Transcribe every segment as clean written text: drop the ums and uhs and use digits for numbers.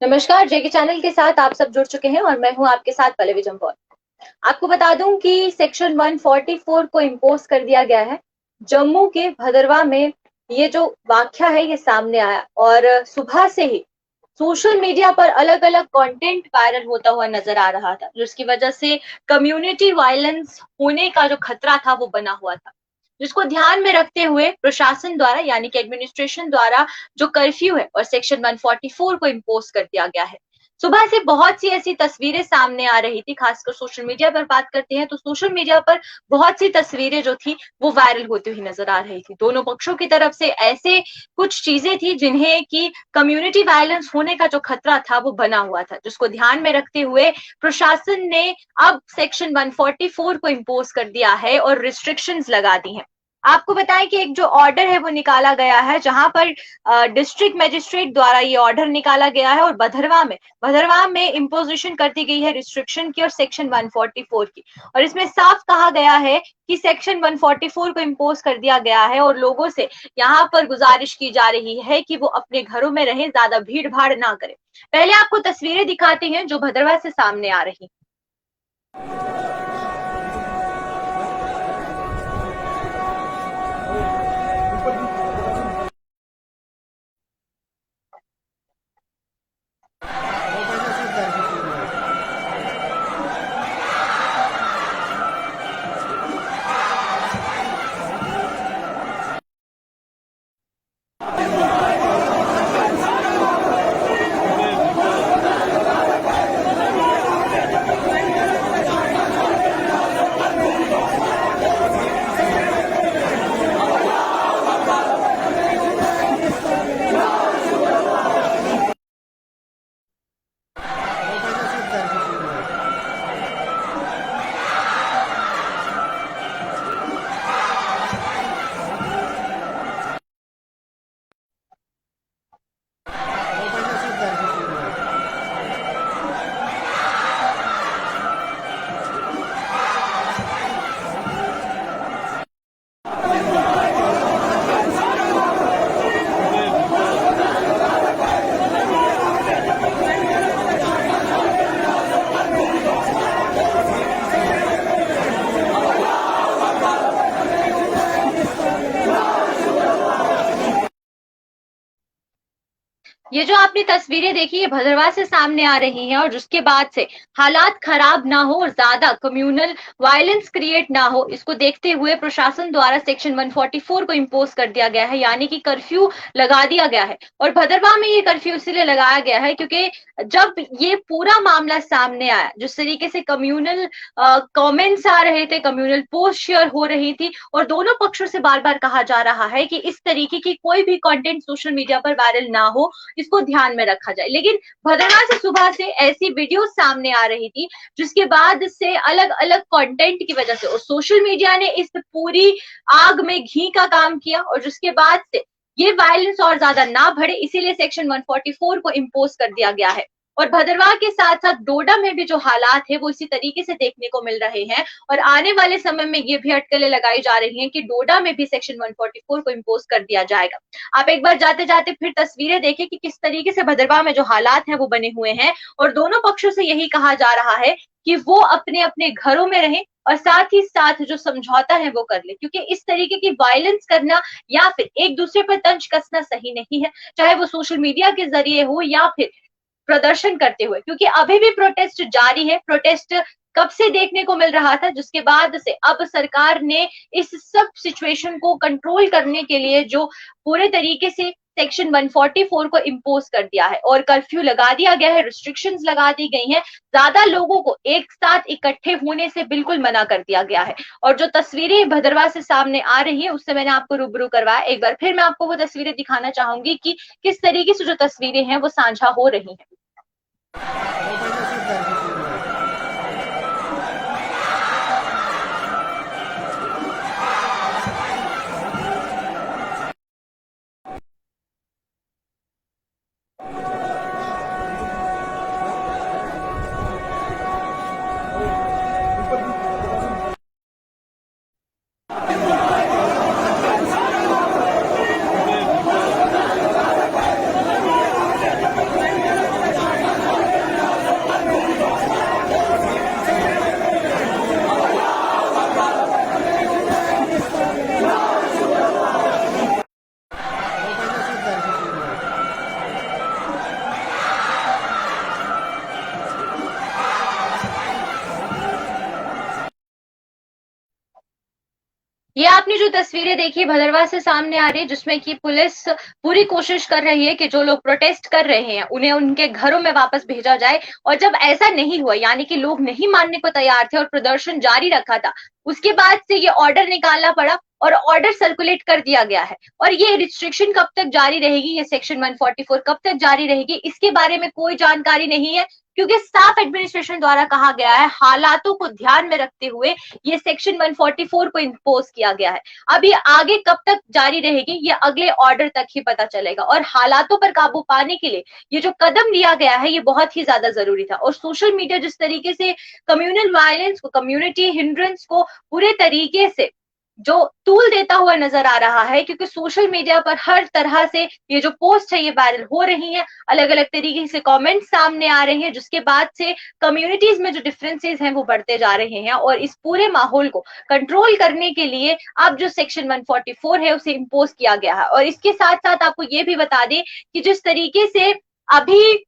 नमस्कार, जेके चैनल के साथ आप सब जुड़ चुके हैं और मैं हूं आपके साथ पल्लवी जम्वाल। आपको बता दूं कि सेक्शन 144 को इम्पोज कर दिया गया है। जम्मू के भदरवा में ये जो वाकया है ये सामने आया और सुबह से ही सोशल मीडिया पर अलग अलग कंटेंट वायरल होता हुआ नजर आ रहा था, जिसकी वजह से कम्युनिटी वायलेंस होने का जो खतरा था वो बना हुआ था, जिसको ध्यान में रखते हुए प्रशासन द्वारा यानी कि एडमिनिस्ट्रेशन द्वारा जो कर्फ्यू है और सेक्शन 144 को इम्पोज कर दिया गया है। सुबह से बहुत सी ऐसी तस्वीरें सामने आ रही थी, खासकर सोशल मीडिया पर बात करते हैं तो सोशल मीडिया पर बहुत सी तस्वीरें जो थी वो वायरल होती हुई नजर आ रही थी। दोनों पक्षों की तरफ से ऐसे कुछ चीजें थी जिन्हें कि कम्युनिटी वायलेंस होने का जो खतरा था वो बना हुआ था, जिसको ध्यान में रखते हुए प्रशासन ने अब सेक्शन 144 को इम्पोज कर दिया है और रिस्ट्रिक्शंस लगा दी हैं। आपको बताएं कि एक जो ऑर्डर है वो निकाला गया है, जहां पर डिस्ट्रिक्ट मजिस्ट्रेट द्वारा ये ऑर्डर निकाला गया है और भदरवा में इम्पोजिशन कर दी गई है रिस्ट्रिक्शन की और सेक्शन 144 की। और इसमें साफ कहा गया है कि सेक्शन 144 को इम्पोज कर दिया गया है और लोगों से यहाँ पर गुजारिश की जा रही है कि वो अपने घरों में रहें, ज्यादा भीड़ भाड़ ना करें। पहले आपको तस्वीरें दिखाते हैं जो भदरवा से सामने आ रही। ये जो आपने तस्वीरें देखी है भदरवा से सामने आ रही हैं और जिसके बाद से हालात खराब ना हो और ज्यादा कम्युनल वायलेंस क्रिएट ना हो, इसको देखते हुए प्रशासन द्वारा सेक्शन 144 को इम्पोज कर दिया गया है, यानी कि कर्फ्यू लगा दिया गया है। और भदरवा में ये कर्फ्यू इसलिए लगाया गया है क्योंकि जब ये पूरा मामला सामने आया, जिस तरीके से कम्युनल कमेंट्स आ रहे थे, कम्युनल पोस्ट शेयर हो रही थी और दोनों पक्षों से बार बार कहा जा रहा है कि इस तरीके की कोई भी कंटेंट सोशल मीडिया पर वायरल ना हो, इसको ध्यान में रखा जाए। लेकिन भदरवा से सुबह से ऐसी वीडियो सामने आ रही थी जिसके बाद से अलग अलग कंटेंट की वजह से और सोशल मीडिया ने इस पूरी आग में घी का काम किया और जिसके बाद से ये वायलेंस और ज्यादा ना बढ़े, इसीलिए सेक्शन 144 को इम्पोज कर दिया गया है। और भदरवा के साथ साथ डोडा में भी जो हालात है वो इसी तरीके से देखने को मिल रहे हैं और आने वाले समय में ये भी अटकलें लगाई जा रही हैं कि डोडा में भी सेक्शन 144 को इम्पोज कर दिया जाएगा। आप एक बार जाते जाते फिर तस्वीरें देखें कि किस तरीके से भदरवा में जो हालात हैं वो बने हुए हैं और दोनों पक्षों से यही कहा जा रहा है कि वो अपने अपने घरों में रहें और साथ ही साथ जो समझौता है वो कर ले, क्योंकि इस तरीके की वायलेंस करना या फिर एक दूसरे पर तंज कसना सही नहीं है, चाहे वो सोशल मीडिया के जरिए हो या फिर प्रदर्शन करते हुए, क्योंकि अभी भी प्रोटेस्ट जारी है। प्रोटेस्ट कब से देखने को मिल रहा था, जिसके बाद से अब सरकार ने इस सब सिचुएशन को कंट्रोल करने के लिए जो पूरे तरीके से सेक्शन 144 को इम्पोज कर दिया है और कर्फ्यू लगा दिया गया है, रिस्ट्रिक्शंस लगा दी गई हैं, ज्यादा लोगों को एक साथ इकट्ठे होने से बिल्कुल मना कर दिया गया है। और जो तस्वीरें भदरवा से सामने आ रही है उससे मैंने आपको रूबरू करवाया, एक बार फिर मैं आपको वो तस्वीरें दिखाना चाहूंगी कि किस तरीके से जो तस्वीरें हैं वो साझा हो रही हैं। ये आपने जो तस्वीरें देखी भदरवा से सामने आ रही है, जिसमें कि पुलिस पूरी कोशिश कर रही है कि जो लोग प्रोटेस्ट कर रहे हैं उन्हें उनके घरों में वापस भेजा जाए। और जब ऐसा नहीं हुआ, यानी कि लोग नहीं मानने को तैयार थे और प्रदर्शन जारी रखा था, उसके बाद से ये ऑर्डर निकालना पड़ा और ऑर्डर सर्कुलेट कर दिया गया है। और ये रिस्ट्रिक्शन कब तक जारी रहेगी, ये सेक्शन 144 कब तक जारी रहेगी, इसके बारे में कोई जानकारी नहीं है, क्योंकि स्टाफ एडमिनिस्ट्रेशन द्वारा कहा गया है हालातों को ध्यान में रखते हुए ये सेक्शन 144 को इम्पोज किया गया है। अब ये आगे कब तक जारी रहेगी, ये अगले ऑर्डर तक ही पता चलेगा। और हालातों पर काबू पाने के लिए ये जो कदम लिया गया है ये बहुत ही ज्यादा जरूरी था। और सोशल मीडिया जिस तरीके से कम्युनल वायलेंस को, कम्युनिटी हिंड्रेंस को पूरे तरीके से जो टूल देता हुआ नजर आ रहा है, क्योंकि सोशल मीडिया पर हर तरह से ये जो पोस्ट है ये वायरल हो रही है, अलग अलग तरीके से कमेंट सामने आ रहे हैं, जिसके बाद से कम्युनिटीज में जो डिफरेंसेस हैं वो बढ़ते जा रहे हैं। और इस पूरे माहौल को कंट्रोल करने के लिए अब जो सेक्शन 144 है उसे इम्पोज किया गया है। और इसके साथ साथ आपको ये भी बता दें कि जिस तरीके से अभी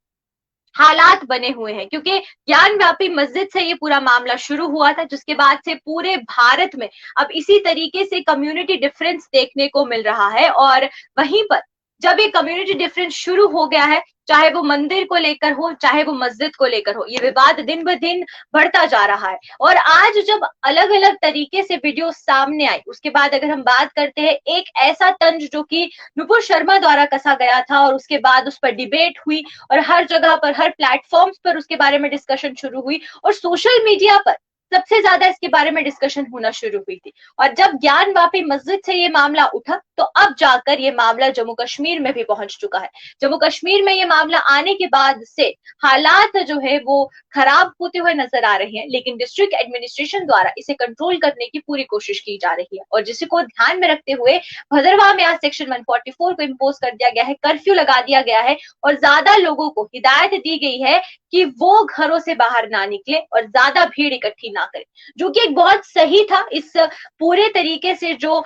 हालात बने हुए हैं, क्योंकि ज्ञान व्यापी मस्जिद से ये पूरा मामला शुरू हुआ था, जिसके बाद से पूरे भारत में अब इसी तरीके से कम्युनिटी डिफरेंस देखने को मिल रहा है। और वहीं पर जब ये कम्युनिटी डिफरेंस शुरू हो गया है, चाहे वो मंदिर को लेकर हो, चाहे वो मस्जिद को लेकर हो, ये विवाद दिन ब दिन बढ़ता जा रहा है। और आज जब अलग अलग तरीके से वीडियो सामने आई, उसके बाद अगर हम बात करते हैं, एक ऐसा तंज जो कि नुपुर शर्मा द्वारा कसा गया था और उसके बाद उस पर डिबेट हुई और हर जगह पर, हर प्लेटफॉर्म्स पर उसके बारे में डिस्कशन शुरू हुई और सोशल मीडिया पर सबसे ज्यादा इसके बारे में डिस्कशन होना शुरू हुई थी। और जब ज्ञान वापी मस्जिद से ये मामला उठा तो अब जाकर ये मामला जम्मू कश्मीर में भी पहुंच चुका है। जम्मू कश्मीर में ये मामला आने के बाद से हालात जो है वो खराब होते हुए नजर आ रहे हैं, लेकिन डिस्ट्रिक्ट एडमिनिस्ट्रेशन द्वारा इसे कंट्रोल करने की पूरी कोशिश की जा रही है। और जिसको ध्यान में रखते हुए भदरवा में आज सेक्शन 144 को इम्पोज कर दिया गया है, कर्फ्यू लगा दिया गया है और ज्यादा लोगों को हिदायत दी गई है कि वो घरों से बाहर ना निकले और ज्यादा भीड़ इकट्ठी ना करें, जो कि एक बहुत सही था। इस पूरे तरीके से जो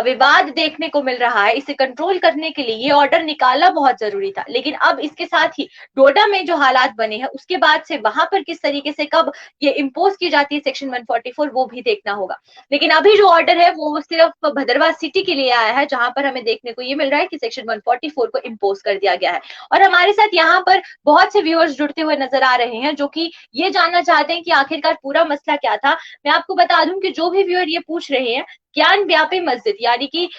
विवाद देखने को मिल रहा है, इसे कंट्रोल करने के लिए ये ऑर्डर निकालना बहुत जरूरी था। लेकिन अब इसके साथ ही डोडा में जो हालात बने हैं उसके बाद से वहां पर किस तरीके से कब ये इम्पोज की जाती है सेक्शन 144 वो भी देखना होगा। लेकिन अभी जो ऑर्डर है वो सिर्फ भदरवा सिटी के लिए आया है, जहां पर हमें देखने को ये मिल रहा है कि सेक्शन 144 को इम्पोज कर दिया गया है। और हमारे साथ यहाँ पर बहुत से व्यूअर्स जुड़ते हुए नजर आ रहे हैं जो कि ये जानना चाहते हैं कि आखिरकार पूरा मसला क्या था। मैं आपको बता दूं कि जो भी व्यूअर ये पूछ रहे हैं, ज्ञान व्यापी मस्जिद, यानी कि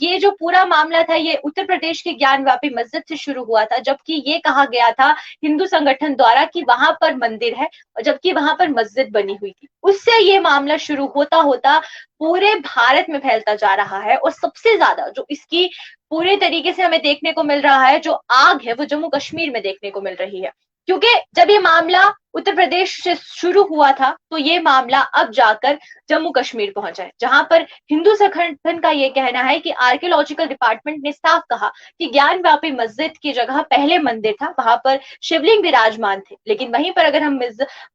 ये जो पूरा मामला था ये उत्तर प्रदेश के ज्ञान व्यापी मस्जिद से शुरू हुआ था, जबकि ये कहा गया था हिंदू संगठन द्वारा कि वहां पर मंदिर है और जबकि वहां पर मस्जिद बनी हुई थी। उससे ये मामला शुरू होता होता पूरे भारत में फैलता जा रहा है। और सबसे ज्यादा जो इसकी पूरे तरीके से हमें देखने को मिल रहा है, जो आग है वो जम्मू कश्मीर में देखने को मिल रही है, क्योंकि जब ये मामला उत्तर प्रदेश से शुरू हुआ था तो ये मामला अब जाकर जम्मू कश्मीर पहुंचा है, जहां पर हिंदू संगठन का ये कहना है कि आर्कियोलॉजिकल डिपार्टमेंट ने साफ कहा कि ज्ञान व्यापी मस्जिद की जगह पहले मंदिर था, वहां पर शिवलिंग विराजमान थे। लेकिन वहीं पर अगर हम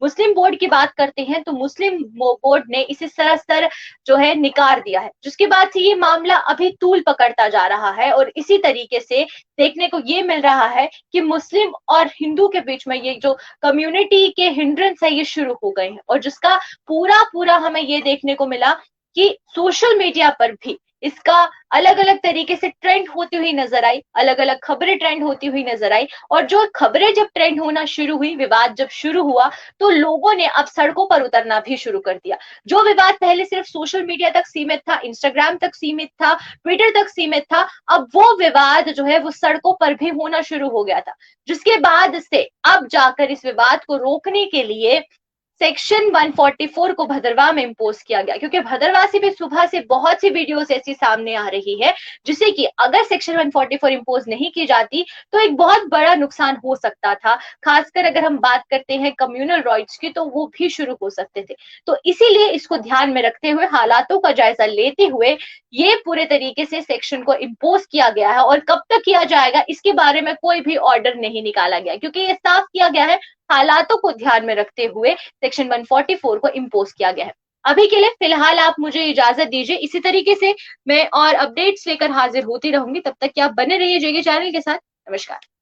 मुस्लिम बोर्ड की बात करते हैं तो मुस्लिम बोर्ड ने इसे सरासर जो है निकार दिया है, जिसके बाद से ये मामला अभी तूल पकड़ता जा रहा है। और इसी तरीके से देखने को ये मिल रहा है कि मुस्लिम और हिंदू के बीच में ये जो कम्युनिटी के हिंड्रेंस है ये शुरू हो गए हैं। और जिसका पूरा हमें ये देखने को मिला कि सोशल मीडिया पर भी इसका अलग अलग तरीके से ट्रेंड होती हुई नजर आई, अलग अलग खबरें ट्रेंड होती हुई नजर आई। और जो खबरें जब ट्रेंड होना शुरू हुई, विवाद जब शुरू हुआ, तो लोगों ने अब सड़कों पर उतरना भी शुरू कर दिया। जो विवाद पहले सिर्फ सोशल मीडिया तक सीमित था, इंस्टाग्राम तक सीमित था, ट्विटर तक सीमित था, अब वो विवाद जो है वो सड़कों पर भी होना शुरू हो गया था, जिसके बाद से अब जाकर इस विवाद को रोकने के लिए सेक्शन 144 को भदरवा में इम्पोज किया गया। क्योंकि भदरवा से भी सुबह से बहुत सी वीडियोस ऐसी सामने आ रही है जिससे कि अगर सेक्शन 144 इम्पोज नहीं की जाती तो एक बहुत बड़ा नुकसान हो सकता था। खासकर अगर हम बात करते हैं कम्युनल राइट्स की तो वो भी शुरू हो सकते थे। तो इसीलिए इसको ध्यान में रखते हुए, हालातों का जायजा लेते हुए ये पूरे तरीके से सेक्शन को इम्पोज किया गया है। और कब तक किया जाएगा इसके बारे में कोई भी ऑर्डर नहीं निकाला गया, क्योंकि ये साफ किया गया है हालातों को ध्यान में रखते हुए सेक्शन 144 को इम्पोज किया गया है। अभी के लिए फिलहाल आप मुझे इजाजत दीजिए, इसी तरीके से मैं और अपडेट्स लेकर हाजिर होती रहूंगी। तब तक कि आप बने रहिए जेके चैनल के साथ। नमस्कार।